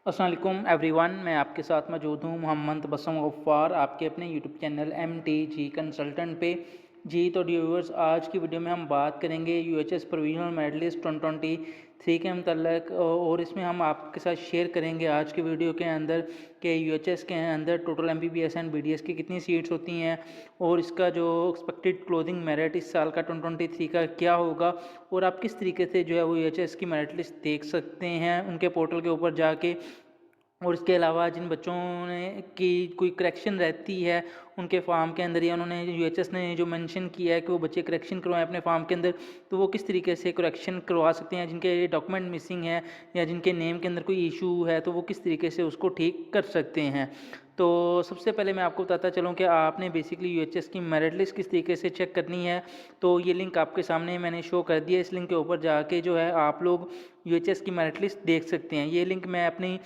अस्सलाम वालेकुम एवरीवन, मैं आपके साथ मौजूद हूँ मोहम्मद बसम गफ्फार आपके अपने यूट्यूब चैनल MTG कंसल्टेंट पे। जी तो व्यूअर्स, आज की वीडियो में हम बात करेंगे UHS प्रोविजनल मेरिट लिस्ट 2023 के मतलब, और इसमें हम आपके साथ शेयर करेंगे आज की वीडियो के अंदर कि UHS के अंदर टोटल MBBS एंड BDS की कितनी सीट्स होती हैं और इसका जो एक्सपेक्टेड क्लोजिंग मेरिट इस साल का 2023 का क्या होगा, और आप किस तरीके से जो है वो UHS की मेरिट लिस्ट देख सकते हैं उनके पोर्टल के ऊपर जाके। और इसके अलावा जिन बच्चों ने की कोई करेक्शन रहती है उनके फॉर्म के अंदर, या उन्होंने UHS ने जो मेंशन किया है कि वो बच्चे करेक्शन करवाएं अपने फॉर्म के अंदर, तो वो किस तरीके से करेक्शन करवा सकते हैं। जिनके डॉक्यूमेंट मिसिंग है या जिनके नेम के अंदर कोई इशू है तो वो किस तरीके से उसको ठीक कर सकते हैं। तो सबसे पहले मैं आपको बताता चलूँ कि आपने बेसिकली UHS की मेरिट लिस्ट किस तरीके से चेक करनी है। तो ये लिंक आपके सामने मैंने शो कर दिया, इस लिंक के ऊपर जाके जो है आप लोग UHS की मेरिट लिस्ट देख सकते हैं। ये लिंक मैं अपनी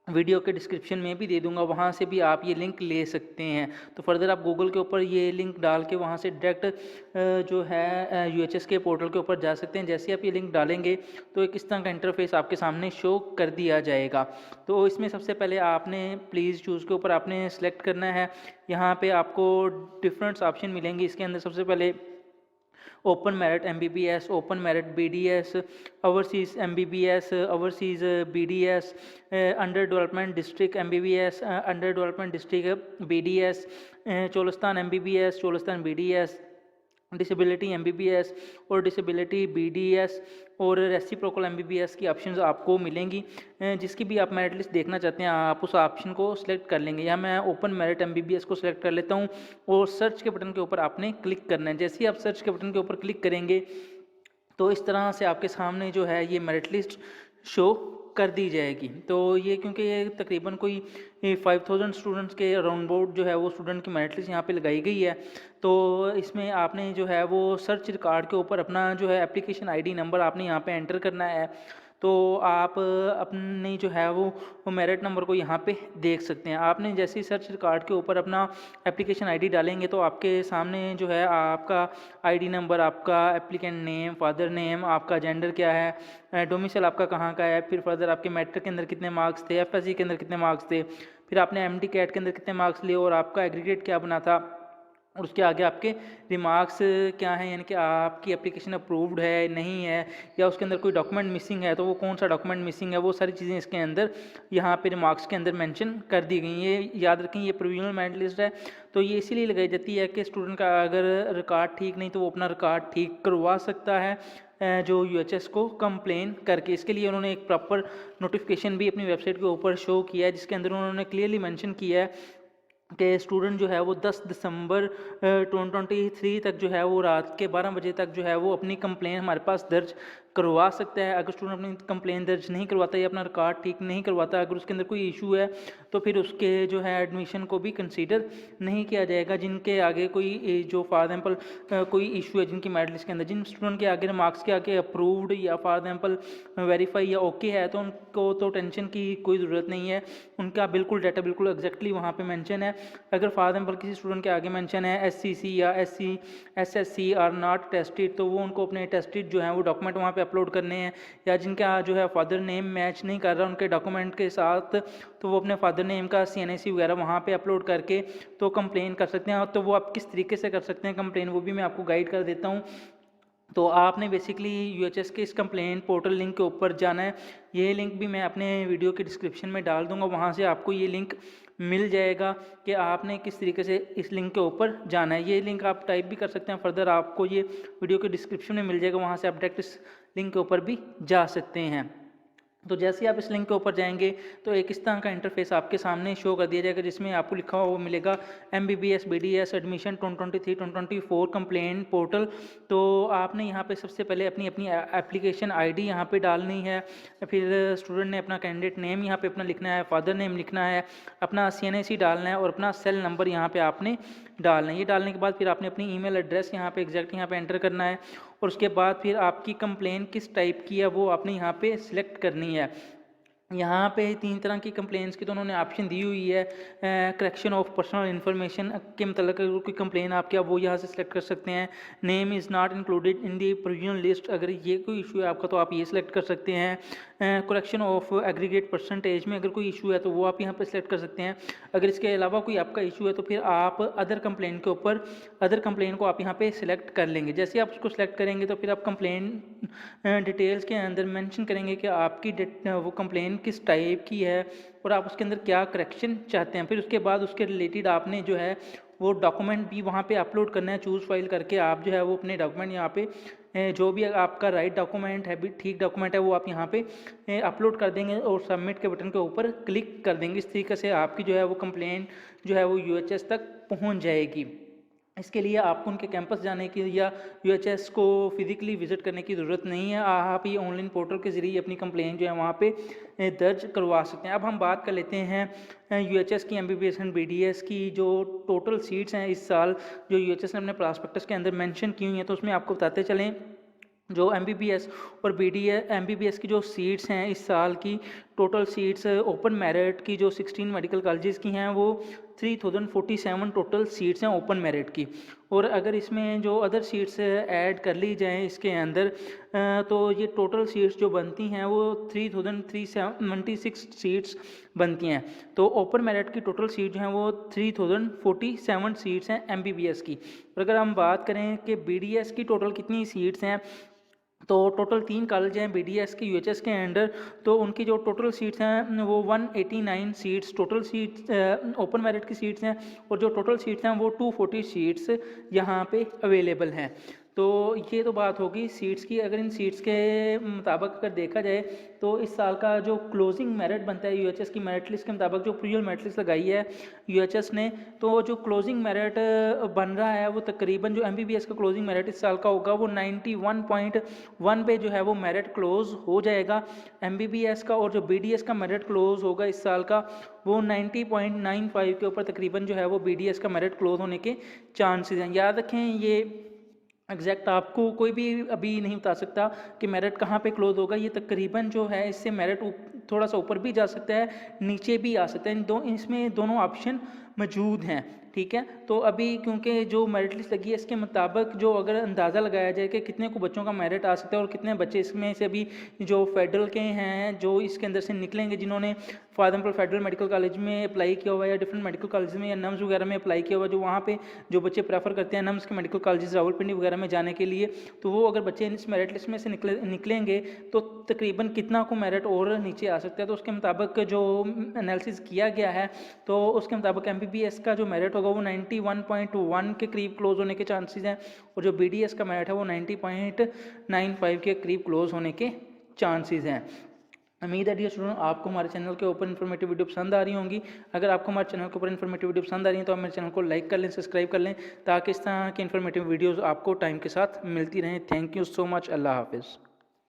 वीडियो के डिस्क्रिप्शन में भी दे दूंगा, वहाँ से भी आप ये लिंक ले सकते हैं। तो फर्दर आप गूगल के ऊपर ये लिंक डाल के वहाँ से डायरेक्ट जो है UHS के पोर्टल के ऊपर जा सकते हैं। जैसे आप ये लिंक डालेंगे तो एक इस तरह का इंटरफेस आपके सामने शो कर दिया जाएगा। तो इसमें सबसे पहले आपने प्लीज़ चूज़ के ऊपर आपने सेलेक्ट करना है। यहाँ पे आपको डिफरेंट्स ऑप्शन मिलेंगे। इसके अंदर सबसे पहले open merit MBBS, open merit BDS, overseas MBBS, overseas BDS, under development district MBBS, under development district BDS, Cholistan MBBS, Cholistan BDS, disability MBBS और डिसेबिलिटी BDS और रेसिप्रोकल MBBS की ऑप्शंस आपको मिलेंगी। जिसकी भी आप मेरिट लिस्ट देखना चाहते हैं आप उस ऑप्शन को सिलेक्ट कर लेंगे। या मैं ओपन मेरिट MBBS को सिलेक्ट कर लेता हूं और सर्च के बटन के ऊपर आपने क्लिक करना है। जैसे ही आप सर्च के बटन के ऊपर क्लिक करेंगे तो इस तरह से आपके सामने जो है ये मेरिट लिस्ट शो कर दी जाएगी। तो ये क्योंकि ये तकरीबन कोई 5000 स्टूडेंट्स के अराउंड बोर्ड जो है वो स्टूडेंट की मेरिट लिस्ट यहाँ पे लगाई गई है। तो इसमें आपने जो है वो सर्च रिकॉर्ड के ऊपर अपना जो है एप्लीकेशन ID नंबर आपने यहाँ पे एंटर करना है। तो आप अपनी जो है वो मेरिट नंबर को यहाँ पे देख सकते हैं। आपने जैसे ही सर्च रिकॉर्ड के ऊपर अपना एप्लीकेशन ID डालेंगे तो आपके सामने जो है आपका ID नंबर, आपका एप्लीकेंट नेम, फादर नेम, आपका जेंडर क्या है, डोमिसाइल आपका कहाँ का है, फिर फर्दर आपके मैट्रिक के अंदर कितने मार्क्स थे, FSC के अंदर कितने मार्क्स थे, फिर आपने MD कैट के अंदर कितने मार्क्स लिए और आपका एग्रीगेट क्या बना था, और उसके आगे आपके रिमार्क्स क्या हैं, यानी कि आपकी एप्लीकेशन अप्रूव्ड है नहीं है, या उसके अंदर कोई डॉक्यूमेंट मिसिंग है तो वो कौन सा डॉक्यूमेंट मिसिंग है, वो सारी चीज़ें इसके अंदर यहाँ पे रिमार्क्स के अंदर मेंशन कर दी गई। ये याद रखें ये प्रोविजनल मेरिट लिस्ट है, तो ये इसीलिए लगाई जाती है कि स्टूडेंट का अगर रिकॉर्ड ठीक नहीं तो वो अपना रिकॉर्ड ठीक करवा सकता है जो UHS को कंप्लेन करके। इसके लिए उन्होंने एक प्रॉपर नोटिफिकेशन भी अपनी वेबसाइट के ऊपर शो किया है, जिसके अंदर उन्होंने क्लियरली मेंशन किया है कि स्टूडेंट जो है वो 10 दिसंबर 2023 तक जो है वो रात के 12 बजे तक जो है वो अपनी कंप्लेन हमारे पास दर्ज करवा सकता है। अगर स्टूडेंट अपनी कंप्लेन दर्ज नहीं करवाता या अपना रिकॉर्ड ठीक नहीं करवाता, अगर उसके अंदर कोई इशू है तो फिर उसके जो है एडमिशन को भी कंसीडर नहीं किया जाएगा। जिनके आगे कोई जो फॉर एग्जाम्पल कोई इशू है जिनकी मेरिट लिस्ट के अंदर, जिन स्टूडेंट के आगे मार्क्स के आगे अप्रूव्ड या फॉर एग्जाम्पल वेरीफाई या ओके है, तो उनको तो टेंशन की कोई ज़रूरत नहीं है। उनका बिल्कुल डाटा बिल्कुल एग्जैक्टली वहाँ पे मेंशन है। अगर फॉर एग्जाम्पल किसी स्टूडेंट के आगे मेंशन है SCC या SSC आर नॉट टेस्टेड, तो वो उनको अपने टेस्टेड जो है वो डॉक्यूमेंट वहाँ पे अपलोड करने हैं। या जिनका जो है फादर नेम मैच नहीं कर रहा उनके डॉक्यूमेंट के साथ, तो वो अपने फादर नेम का CNAC वगैरह वहाँ पे अपलोड करके तो कंप्लेन कर सकते हैं। तो वो आप किस तरीके से कर सकते हैं कंप्लेन, वो भी मैं आपको गाइड कर देता हूँ। तो आपने बेसिकली UHS के इस कंप्लेन पोर्टल लिंक के ऊपर जाना है। ये लिंक भी मैं अपने वीडियो के डिस्क्रिप्शन में डाल दूंगा, वहाँ से आपको ये लिंक मिल जाएगा कि आपने किस तरीके से इस लिंक के ऊपर जाना है। ये लिंक आप टाइप भी कर सकते हैं, फर्दर आपको ये वीडियो के डिस्क्रिप्शन में मिल जाएगा, वहाँ से आप डायरेक्ट इस लिंक के ऊपर भी जा सकते हैं। तो जैसे ही आप इस लिंक के ऊपर जाएंगे तो एक इस तरह का इंटरफेस आपके सामने शो कर दिया जाएगा, जिसमें आपको लिखा हुआ मिलेगा MBBS BDS admission 2023-2024 complain portal. तो आपने यहाँ पे सबसे पहले अपनी अपनी एप्लीकेशन ID यहाँ पे डालनी है। फिर स्टूडेंट ने अपना कैंडिडेट नेम यहाँ पे अपना लिखना है, फादर नेम लिखना है, अपना CNAC डालना है और अपना सेल नंबर यहाँ पे आपने डालना है। ये डालने के बाद फिर आपने अपनी ईमेल एड्रेस यहाँ पे एग्जैक्ट यहाँ पे एंटर करना है, और उसके बाद फिर आपकी कंप्लेन किस टाइप की है वो आपने यहाँ पे सिलेक्ट करनी है। यहाँ पे 3 तरह की कंप्लेंट्स की तो उन्होंने ऑप्शन दी हुई है। करेक्शन ऑफ पर्सनल इन्फॉर्मेशन के मतलब अगर कोई कंप्लेन आपकी, आप वो यहाँ से सिलेक्ट कर सकते हैं। Name is not included in the provisional list, अगर ये कोई इशू है आपका तो आप ये सिलेक्ट कर सकते हैं। करेक्शन ऑफ एग्रीगेट परसेंटेज में अगर कोई इशू है तो वो आप यहाँ पे सिलेक्ट कर सकते हैं। अगर इसके अलावा कोई आपका इशू है तो फिर आप अदर कंप्लेन के ऊपर अदर कंप्लेन को आप यहाँ पे सिलेक्ट कर लेंगे। जैसे आप उसको सिलेक्ट करेंगे तो फिर आप कंप्लेन डिटेल्स के अंदर मेंशन करेंगे कि आपकी वो कंप्लेन किस टाइप की है और आप उसके अंदर क्या करेक्शन चाहते हैं। फिर उसके बाद उसके रिलेटेड आपने जो है वो डॉक्यूमेंट भी वहाँ पे अपलोड करना है। चूज़ फाइल करके आप जो है वो अपने डॉक्यूमेंट यहाँ पे जो भी आपका राइट डॉक्यूमेंट है, भी ठीक डॉक्यूमेंट है, वो आप यहाँ पे अपलोड कर देंगे और सबमिट के बटन के ऊपर क्लिक कर देंगे। इस तरीके से आपकी जो है वो कंप्लेंट जो है वो UHS तक पहुँच जाएगी। इसके लिए आपको उनके कैंपस जाने की या UHS को फिज़िकली विज़िट करने की ज़रूरत नहीं है। आप ये ऑनलाइन पोर्टल के ज़रिए अपनी कंप्लेंट जो है वहाँ पे दर्ज करवा सकते हैं। अब हम बात कर लेते हैं UHS की MBBS एंड BDS की जो टोटल सीट्स हैं इस साल जो UHS ने अपने प्रॉस्पेक्टस के अंदर मेंशन की हुई हैं, तो उसमें आपको बताते चलें जो MBBS और MBBS की जो सीट्स हैं इस साल की टोटल सीट्स ओपन मेरिट की जो 16 मेडिकल कॉलेजेस की हैं वो 3047 टोटल सीट्स हैं ओपन मेरिट की। और अगर इसमें जो अदर सीट्स ऐड कर ली जाएं इसके अंदर तो ये टोटल सीट्स जो बनती हैं वो 3376 सीट्स बनती हैं। तो ओपन मेरिट की टोटल सीट जो हैं वो 3047 सीट्स हैं MBBS की। और अगर हम बात करें कि BDS की टोटल कितनी सीट्स हैं, तो टोटल 3 कॉलेज हैं BDS के UHS के अंडर, तो उनकी जो टोटल सीट्स हैं वो 189 seats total seats open merit की सीट्स हैं और जो टोटल सीट्स हैं वो 240 सीट्स यहाँ पे अवेलेबल हैं। तो ये तो बात होगी सीट्स की। अगर इन सीट्स के मुताबिक अगर देखा जाए तो इस साल का जो क्लोजिंग मेरिट बनता है UHS की मेरिट लिस्ट के मुताबिक जो प्रीवियल मेरिट लिस्ट लगाई है UHS ने, तो जो क्लोजिंग मेरिट बन रहा है वो तकरीबन जो MBBS का क्लोजिंग मेरिट इस साल का होगा वो 91.1 पे जो है वो मेरिट क्लोज हो जाएगा MBBS का। और जो BDS का मेरिट क्लोज होगा इस साल का वो 90.95 के ऊपर तकरीबन जो है वो BDS का मेरिट क्लोज होने के चांसेस हैं। याद रखें ये एग्जैक्ट आपको कोई भी अभी नहीं बता सकता कि मेरिट कहाँ पे क्लोज होगा। ये तकरीबन जो है इससे मेरिट थोड़ा सा ऊपर भी जा सकता है, नीचे भी आ सकता है। इसमें दोनों ऑप्शन मौजूद हैं, ठीक है। तो अभी क्योंकि जो मेरिट लिस्ट लगी है इसके मुताबिक जो अगर अंदाज़ा लगाया जाए कि कितने को बच्चों का मेरिट आ सकता है और कितने बच्चे इसमें से भी जो फेडरल के हैं जो इसके अंदर से निकलेंगे, जिन्होंने for example federal medical college में अप्लाई किया हुआ है या डिफरेंट मेडिकल कॉलेज में या नम्स वगैरह में अप्लाई किया हुआ, जो वहाँ पे जो बच्चे प्रेफर करते हैं नम्स के मेडिकल कॉलेज रावलपिंडी वगैरह में जाने के लिए, तो वो अगर बच्चे इस मेरिट लिस्ट में से निकलेंगे तो तकरीबन कितना को मेरिट और नीचे आ सकता है। तो उसके मुताबिक जो एनालिसिस किया गया है तो उसके मुताबिक MBBS का जो मेरिट होगा वो 91.1 के करीब क्लोज होने के चांसेस हैं और जो BDS का मेरिट है वो 90.95 के करीब क्लोज होने के चांसेस हैं। उम्मीद है डियर स्टूडेंट आपको हमारे चैनल के ऊपर इन्फॉर्मेटिव वीडियो पसंद आ रही होंगी। अगर आपको हमारे चैनल के ऊपर इन्फॉर्मेटिव वीडियो पसंद आ रही है तो आप मेरे चैनल को लाइक कर लें, सब्सक्राइब कर लें ताकि इस तरह की इन्फॉर्मेटिव वीडियोज़ आपको टाइम के साथ मिलती रहें। Thank you so much. अल्लाह हाफिज़।